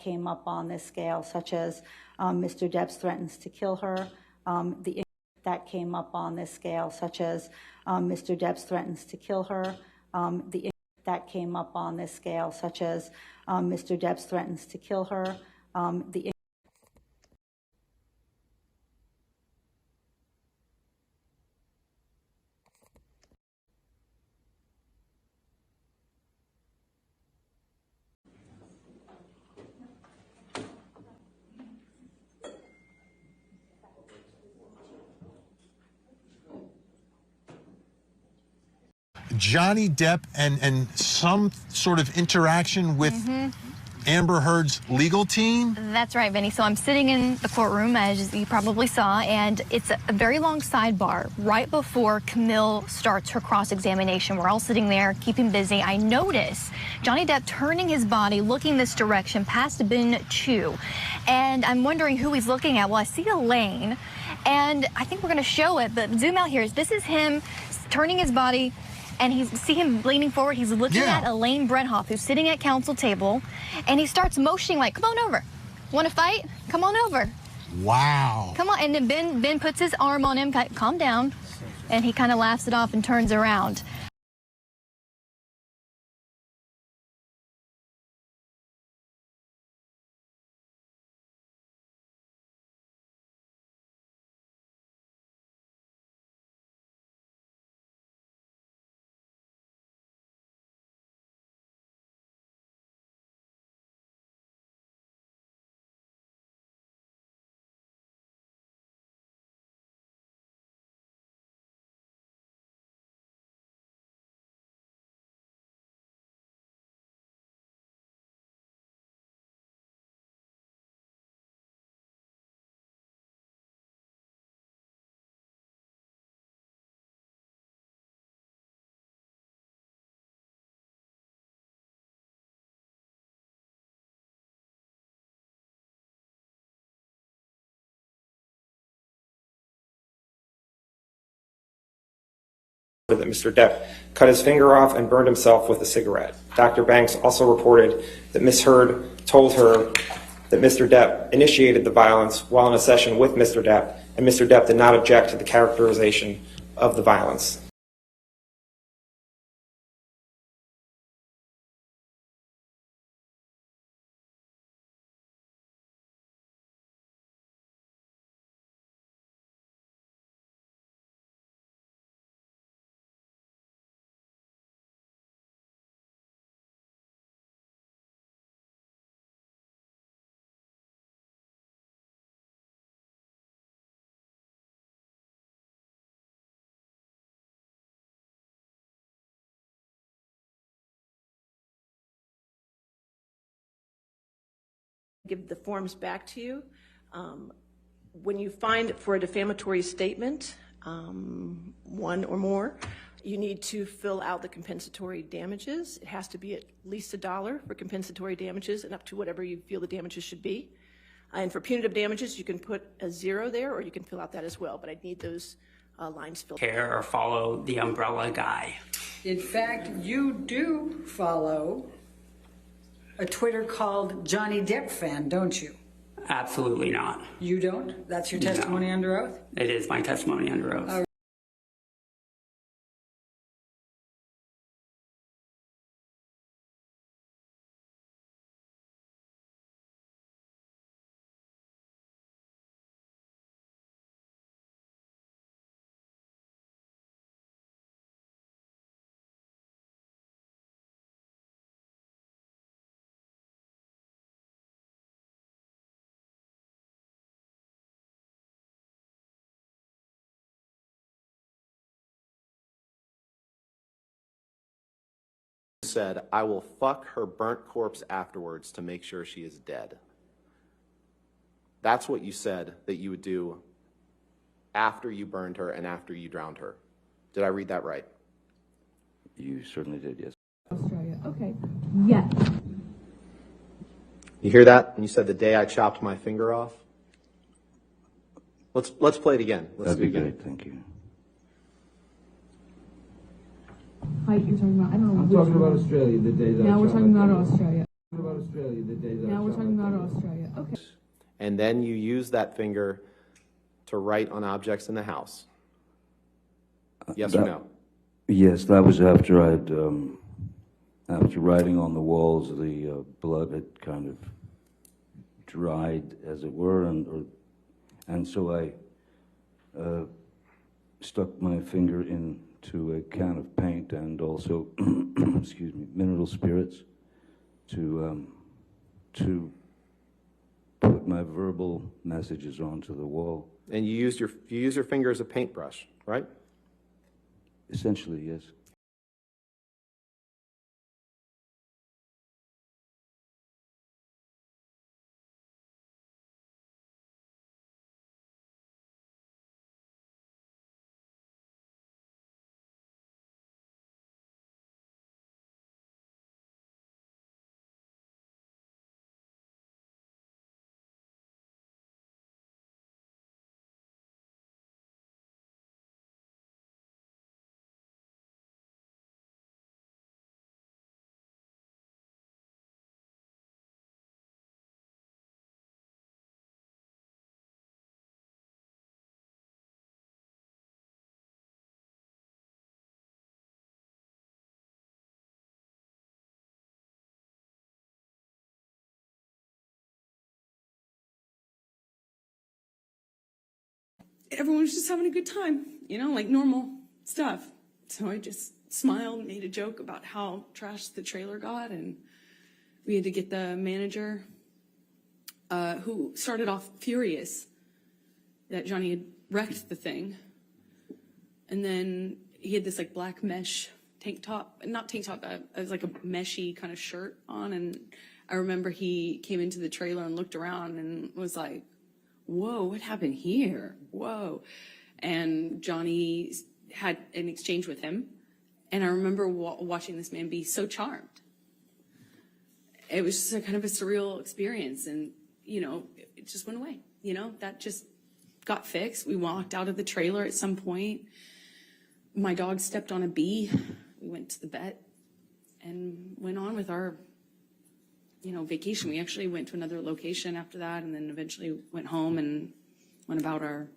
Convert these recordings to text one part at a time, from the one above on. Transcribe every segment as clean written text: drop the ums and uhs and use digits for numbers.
came up on this scale, such as Mr. Depp threatens to kill her, that came up on this scale, such as Mr. Depp threatens to kill her, that came up on this scale, such as Mr. Depp threatens to kill her, Johnny Depp and some sort of interaction with Amber Heard's legal team? That's right, Vinny. So I'm sitting in the courtroom, as you probably saw, and it's a very long sidebar right before Camille starts her cross-examination. We're all sitting there, keeping busy. I notice Johnny Depp turning his body, looking this direction, past bin 2. And I'm wondering who he's looking at. Well, I see Elaine, and I think we're going to show it, but zoom out here. This is him turning his body, and see him leaning forward. He's looking at Elaine Brenhoff, who's sitting at counsel table, and he starts motioning like, come on over. Want to fight? Come on over. Wow. Come on. And then Ben puts his arm on him, calm down, and he kind of laughs it off and turns around. That Mr. Depp cut his finger off and burned himself with a cigarette. Dr. Banks also reported that Ms. Heard told her that Mr. Depp initiated the violence while in a session with Mr. Depp, and Mr. Depp did not object to the characterization of the violence. Give the forms back to you. When you find for a defamatory statement, one or more, you need to fill out the compensatory damages. It has to be at least $1 for compensatory damages and up to whatever you feel the damages should be. And for punitive damages, you can put a 0 there, or you can fill out that as well, but I need those lines filled. Care or follow the umbrella guy. In fact, you do follow a Twitter called Johnny Depp fan, don't you? Absolutely not. You don't? That's your testimony under oath? It is my testimony under oath. Said, I will fuck her burnt corpse afterwards to make sure she is dead. That's what you said that you would do after you burned her and after you drowned her. Did I read that right? You certainly did, yes. Australia. Okay. Yes. You hear that? And you said the day I chopped my finger off? Let's play it again. That'd be great, thank you. Height you're talking about, I don't know. I'm talking about Australia, the day that now I we're shot talking my about finger. Australia. About Australia. Australia, the day that now we're talking about Australia. Okay. And then you use that finger to write on objects in the house. Yes or no? Yes, that was after I'd, after writing on the walls, the blood had kind of dried, as it were, and so I stuck my finger into a can of paint and also, excuse me, mineral spirits to put my verbal messages onto the wall. And you use your finger as a paintbrush, right? Essentially, yes. Everyone was just having a good time, like normal stuff. So I just smiled, made a joke about how trashed the trailer got, and we had to get the manager, who started off furious that Johnny had wrecked the thing. And then he had this like black mesh not tank top, it was like a meshy kind of shirt on. And I remember he came into the trailer and looked around and was like, whoa, what happened here? Whoa. And Johnny had an exchange with him. And I remember watching this man be so charmed. It was just a kind of a surreal experience. And, it just went away. That just got fixed. We walked out of the trailer at some point. My dog stepped on a bee. We went to the vet and went on with our vacation. We actually went to another location after that, and then eventually went home and went about our.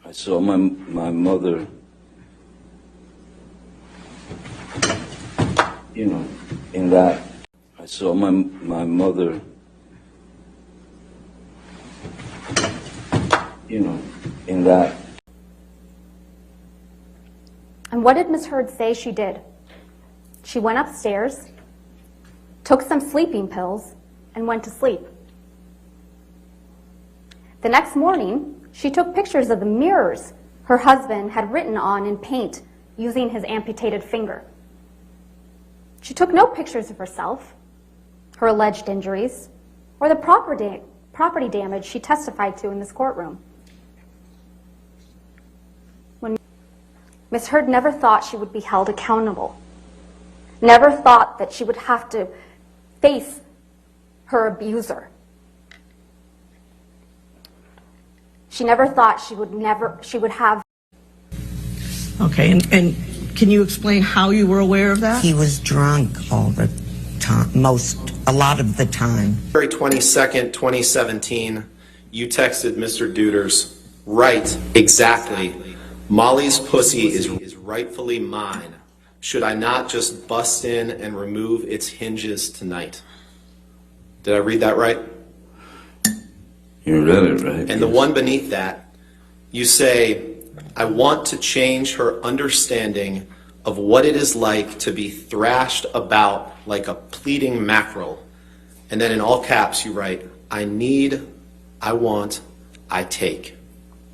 I saw my mother, in that. I saw my mother, in that. And what did Ms. Heard say she did? She went upstairs, took some sleeping pills, and went to sleep. The next morning, she took pictures of the mirrors her husband had written on in paint using his amputated finger. She took no pictures of herself, her alleged injuries, or the property damage she testified to in this courtroom. Ms. Heard never thought she would be held accountable, never thought that she would have to face her abuser. She never thought she would have. Okay, and can you explain how you were aware of that? He was drunk all the time, a lot of the time. February 22nd, 2017, you texted Mr. Deuters, right, exactly. Molly's pussy is rightfully mine. should I not just bust in and remove its hinges tonight? Did I read that right? You read it right. And the one beneath that, you say, I want to change her understanding of what it is like to be thrashed about like a pleading mackerel. And then in all caps you write, I need, I want, I take. Is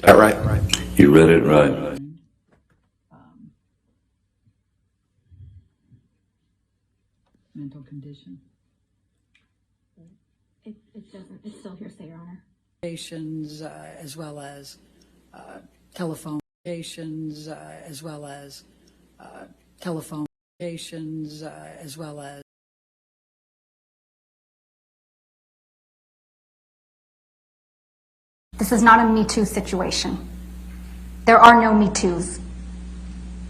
that right? You read it right. Mental condition. It doesn't, it's still hearsay, Your Honor. As well as telephone communications, as well as telephone communications, as well as. This is not a Me Too situation. There are no Me Toos.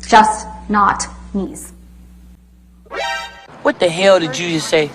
Just not me's. What the hell did you just say?